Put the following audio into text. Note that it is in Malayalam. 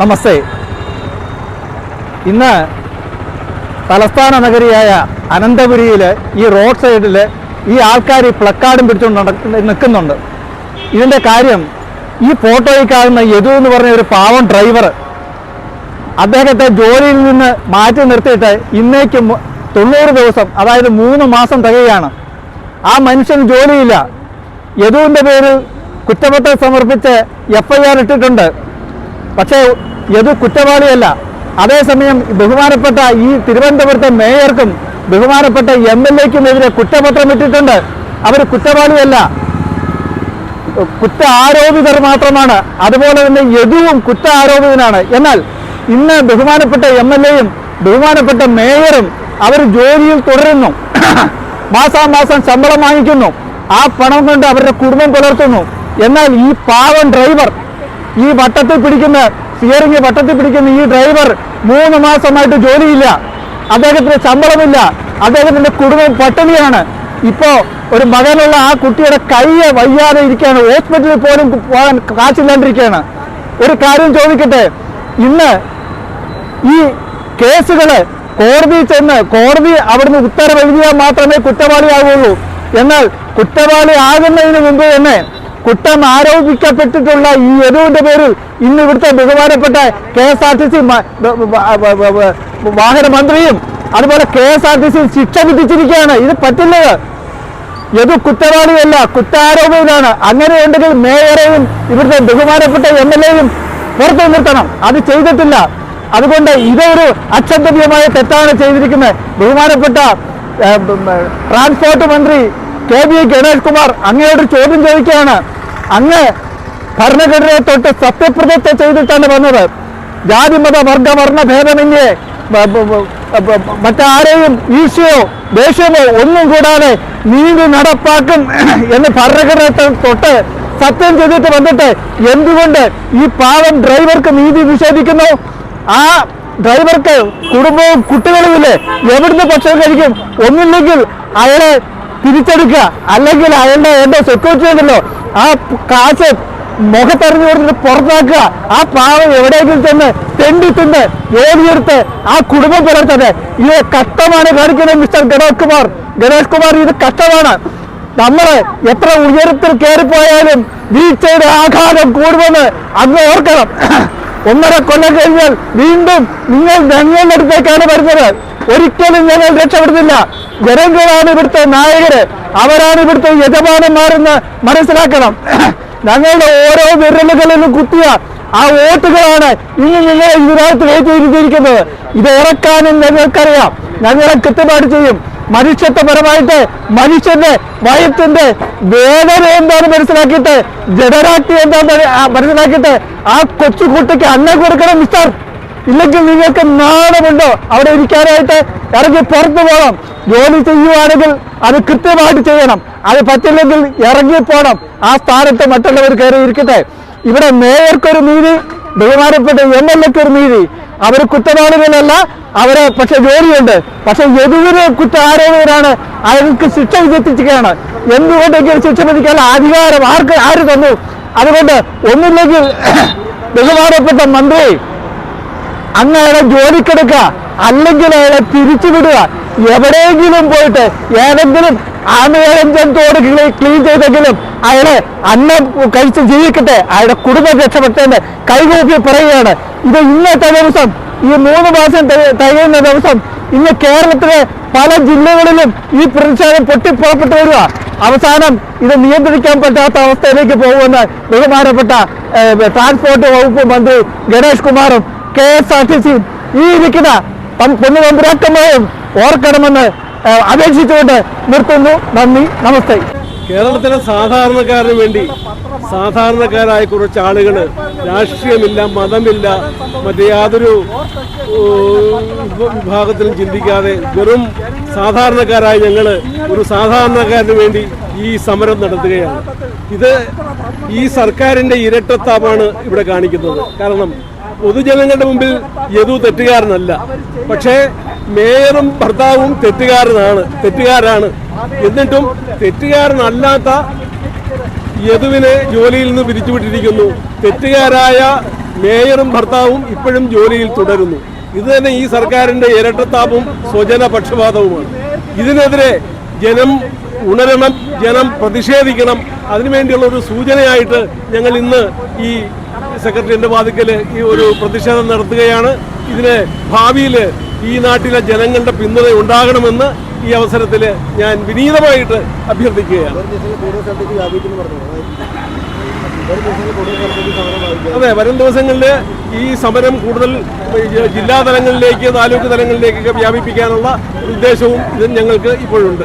നമസ്തേ. ഇന്ന് തലസ്ഥാന നഗരിയായ അനന്തപുരിയിൽ ഈ റോഡ് സൈഡിൽ ഈ ആൾക്കാർ പ്ലക്കാർഡും പിടിച്ചുകൊണ്ട് നിൽക്കുന്നുണ്ട്. ഇതിൻ്റെ കാര്യം, ഈ ഫോട്ടോയിൽ കാണുന്ന യദു എന്ന് പറഞ്ഞ ഒരു പാവം ഡ്രൈവർ അദ്ദേഹത്തെ ജോലിയിൽ നിന്ന് മാറ്റി നിർത്തിയിട്ട് ഇന്നേക്ക് 90 ദിവസം, അതായത് 3 മാസം തികയാണ്. ആ മനുഷ്യന് ജോലിയില്ല. യദുവിൻ്റെ പേരിൽ കുറ്റപത്രം സമർപ്പിച്ച് FIR ഇട്ടിട്ടുണ്ട്. പക്ഷേ യദു കുറ്റവാളിയല്ല. അതേസമയം ബഹുമാനപ്പെട്ട ഈ തിരുവനന്തപുരത്തെ മേയർക്കും ബഹുമാനപ്പെട്ട MLAക്കുമെതിരെ കുറ്റപത്രം ഇട്ടിട്ടുണ്ട്. അവർ കുറ്റവാളിയല്ല, കുറ്റ ആരോപിതർ മാത്രമാണ്. അതുപോലെ തന്നെ യദുവും കുറ്റ ആരോപിതനാണ്. എന്നാൽ ഇന്ന് ബഹുമാനപ്പെട്ട MLAയും ബഹുമാനപ്പെട്ട മേയറും അവർ ജോലിയിൽ തുടരുന്നു. മാസാമാസം ശമ്പളം വാങ്ങിക്കുന്നു. ആ പണം കൊണ്ട് അവരുടെ കുടുംബം പുലർത്തുന്നു. എന്നാൽ ഈ പാവം ഡ്രൈവർ, ഈ വട്ടത്തിൽ പിടിക്കുന്ന സ്റ്റിയറിംഗ് വട്ടത്തിൽ പിടിക്കുന്ന ഈ ഡ്രൈവർ 3 മാസമായിട്ട് ജോലിയില്ല. അദ്ദേഹത്തിന് ശമ്പളമില്ല. അദ്ദേഹത്തിന്റെ കുടുംബം പട്ടിണിയാണ്. ഇപ്പോൾ ഒരു മകനുള്ള ആ കുട്ടിയുടെ കൈ വയ്യാതെ ഇരിക്കുകയാണ്. ഹോസ്പിറ്റലിൽ പോലും പോകാൻ കാശില്ലാണ്ടിരിക്കുകയാണ്. ഒരു കാര്യം ചോദിക്കട്ടെ, ഇന്ന് ഈ കേസുകൾ കോടതിയിൽ ചെന്ന് കോടതി അവിടുന്ന് ഉത്തരവെഴുതിയാൽ മാത്രമേ കുറ്റവാളിയാകുള്ളൂ. എന്നാൽ കുറ്റവാളി ആകുന്നതിന് മുമ്പ് തന്നെ കുറ്റം ആരോപിക്കപ്പെട്ടിട്ടുള്ള ഈ യദുവിന്റെ പേരിൽ ഇന്ന് ഇവിടുത്തെ ബഹുമാനപ്പെട്ട KSRTC വാഹന മന്ത്രിയും അതുപോലെ KSRTC ശിക്ഷ വിധിച്ചിരിക്കുകയാണ്. ഇത് പറ്റില്ലത്. യദു കുറ്റവാളിയല്ല, കുറ്റാരോപിതനാണ്. അങ്ങനെയുണ്ടെങ്കിൽ മേയറേയും ഇവിടുത്തെ ബഹുമാനപ്പെട്ട MLAയും പുറത്തു നിർത്തണം. അത് ചെയ്തിട്ടില്ല. അതുകൊണ്ട് ഇതൊരു അക്ഷന്തവ്യമായ തെറ്റാണ് ചെയ്തിരിക്കുന്നത്. ബഹുമാനപ്പെട്ട ട്രാൻസ്പോർട്ട് മന്ത്രി KB ഗണേഷ് കുമാർ അങ്ങയോട് ചോദ്യം ചോദിക്കുകയാണ്. അങ്ങ് ഭരണഘടനയെ തൊട്ട് സത്യപ്രതിജ്ഞ ചെയ്തിട്ടാണ് വന്നത്. ജാതിമത വർഗ വർണ്ണ ഭേദമന്യേ മറ്റാരെയും ഈശയോ ദേഷ്യമോ ഒന്നും കൂടാതെ നീതി നടപ്പാക്കും എന്ന് ഭരണഘടനയെ തൊട്ട് സത്യം ചെയ്തിട്ട് വന്നിട്ട് എന്തുകൊണ്ട് ഈ പാവം ഡ്രൈവർക്ക് നീതി നിഷേധിക്കുന്നു? ആ ഡ്രൈവർക്ക് കുടുംബവും കുട്ടികളുമില്ലേ? എവിടുന്ന് ഭക്ഷണം കഴിക്കും? ഒന്നില്ലെങ്കിൽ അയാളെ തിരിച്ചെടുക്കുക, അല്ലെങ്കിൽ അയാളുടെ സെക്യൂരിറ്റി ഉണ്ടല്ലോ, ആ കാശ് മുഖത്തെറിഞ്ഞു കൊടുത്തിട്ട് പുറത്താക്കുക. ആ പാവം എവിടെയെങ്കിലും ചെന്ന് തെണ്ടിത്തിന്ന് ജോലിയെടുത്ത് ആ കുടുംബം പുലർത്തത്. ഇത് കഷ്ടമാണ് കാണിക്കുന്നത് മിസ്റ്റർ ഗണേഷ് കുമാർ. ഇത് കഷ്ടമാണ്. നമ്മൾ എത്ര ഉയരത്തിൽ കയറിപ്പോയാലും വീഴ്ചയുടെ ആഘാതം കൂടുമെന്ന് അങ്ങ് ഓർക്കണം. 1.5 കൊല്ലം കഴിഞ്ഞാൽ വീണ്ടും നിങ്ങൾ ഞങ്ങളുടെ അടുത്തേക്കാണ് വരുന്നത്. ഒരിക്കലും ഞങ്ങൾ രക്ഷപ്പെടുന്നില്ല. ജനങ്ങളാണ് ഇവിടുത്തെ നായകര്, അവരാണ് ഇവിടുത്തെ യജമാനന്മാരെന്ന് മനസ്സിലാക്കണം. ഞങ്ങളുടെ ഓരോ വിരലുകളിലും കുത്തിയ ആ വോട്ടുകളാണ് ഇനി നിങ്ങൾ ഇതിനകത്ത് ഏറ്റിരിക്കുന്നത്. ഇത് ഇറക്കാനും ഞങ്ങൾക്കറിയാം. ഞങ്ങളെ കൃത്യമായിട്ട് ചെയ്യും. മനുഷ്യത്വപരമായിട്ട് മനുഷ്യന്റെ വയറ്റിന്റെ വേദന എന്താണെന്ന് മനസ്സിലാക്കിയിട്ട്, ജനരാഷ്ട്രീയം എന്താണെന്ന് മനസ്സിലാക്കിയിട്ട് ആ കൊച്ചുകുട്ടിക്ക് അന്നം കൊടുക്കണം മിസ്റ്റർ. ഇല്ലെങ്കിൽ നിങ്ങൾക്ക് നാണമുണ്ടോ അവിടെ ഇരിക്കാനായിട്ട്? ഇറങ്ങി പുറത്തു പോകണം. ജോലി ചെയ്യുവാണെങ്കിൽ അത് കൃത്യമായിട്ട് ചെയ്യണം. അത് പറ്റില്ലെങ്കിൽ ഇറങ്ങിപ്പോണം. ആ സ്ഥാനത്ത് മറ്റുള്ളവർ കയറി ഇരിക്കട്ടെ. ഇവിടെ മേയർക്കൊരു നീതി, ബഹുമാനപ്പെട്ട MLAക്കൊരു നീതി. അവർ കുറ്റവാളികളല്ല, അവരെ പക്ഷെ ജോലിയുണ്ട്. പക്ഷെ യദുവിന് കുറ്റാരോപിതരാണ്. അയാൾക്ക് ശിക്ഷ വിധിച്ചിരിക്കുകയാണ്. എന്തുകൊണ്ടെങ്കിലും ശിക്ഷ വിധിക്കാനുള്ള അധികാരം ആര് തന്നു? അതുകൊണ്ട് ഒന്നില്ലെങ്കിൽ ബഹുമാനപ്പെട്ട മന്ത്രി അങ്ങ് അയാളെ ജോലിക്കെടുക്കുക, അല്ലെങ്കിൽ അയാളെ പിരിച്ചുവിടുക. എവിടെയെങ്കിലും പോയിട്ട് ഏതെങ്കിലും ആമേഴഞ്ചോട് ക്ലീൻ ചെയ്തെങ്കിലും അയാളെ അന്നം കഴിച്ച് ജീവിക്കട്ടെ. അയാളുടെ കുടുംബം രക്ഷപ്പെട്ടെന്ന് കൈകൂപ്പി പറയുകയാണ്. ഇത് ഇന്നത്തെ ദിവസം, ഈ 3 മാസം തികയുന്ന ദിവസം ഇന്ന് കേരളത്തിലെ പല ജില്ലകളിലും ഈ പ്രതിഷേധം പൊട്ടിപ്പുറപ്പെട്ടു വരിക. അവസാനം ഇത് നിയന്ത്രിക്കാൻ പറ്റാത്ത അവസ്ഥയിലേക്ക് പോകുമെന്ന് ബഹുമാനപ്പെട്ട ട്രാൻസ്പോർട്ട് വകുപ്പ് മന്ത്രി ഗണേഷ് കുമാറും KSRTCയും ഈ ഇരിക്കുന്ന പൊന്നുമന്ത്രിയാക്കന്മാരും ഓർക്കണമെന്ന് അപേക്ഷിച്ചുകൊണ്ട് നിർത്തുന്നു. നന്ദി, നമസ്തേ. കേരളത്തിലെ സാധാരണക്കാരന് വേണ്ടി സാധാരണക്കാരായ കുറച്ച് ആളുകൾ, രാഷ്ട്രീയമില്ല, മതമില്ല, മറ്റേ യാതൊരു വിഭാഗത്തിലും ചിന്തിക്കാതെ വെറും സാധാരണക്കാരായ ഞങ്ങൾ ഒരു സാധാരണക്കാരന് വേണ്ടി ഈ സമരം നടത്തുകയാണ്. ഇത് ഈ സർക്കാരിൻ്റെ ഇരട്ടത്താപ്പാണ് ഇവിടെ കാണിക്കുന്നത്. കാരണം പൊതുജനങ്ങളുടെ മുമ്പിൽ യദു തെറ്റുകാരനല്ല, പക്ഷേ മേയറും ഭർത്താവും തെറ്റുകാരാണ്. എന്നിട്ടും തെറ്റുകാരനല്ലാത്ത യദുവിനെ ജോലിയിൽ നിന്ന് പിരിച്ചുവിട്ടിരിക്കുന്നു. തെറ്റുകാരായ മേയറും ഭർത്താവും ഇപ്പോഴും ജോലിയിൽ തുടരുന്നു. ഇത് തന്നെ ഈ സർക്കാരിന്റെ ഇരട്ടത്താപ്പും സ്വജന പക്ഷപാതവുമാണ്. ഇതിനെതിരെ ജനം ഉണരണം, ജനം പ്രതിഷേധിക്കണം. അതിനുവേണ്ടിയുള്ള ഒരു സൂചനയായിട്ട് ഞങ്ങൾ ഇന്ന് ഈ സെക്രട്ടറിയുടെ വാതിക്കൽ ഈ ഒരു പ്രതിഷേധം നടത്തുകയാണ്. ഇതിന് ഭാവിയിൽ ഈ നാട്ടിലെ ജനങ്ങളുടെ പിന്തുണ ഉണ്ടാകണമെന്ന് ഈ അവസരത്തിൽ ഞാൻ വിനീതമായിട്ട് അഭ്യർത്ഥിക്കുകയാണ്. അതെ, വരും ദിവസങ്ങളിൽ ഈ സമരം കൂടുതൽ ജില്ലാ തലങ്ങളിലേക്ക്, താലൂക്ക് തലങ്ങളിലേക്കൊക്കെ വ്യാപിപ്പിക്കാനുള്ള ഉദ്ദേശവും ഇത് ഞങ്ങൾക്ക് ഇപ്പോഴുണ്ട്.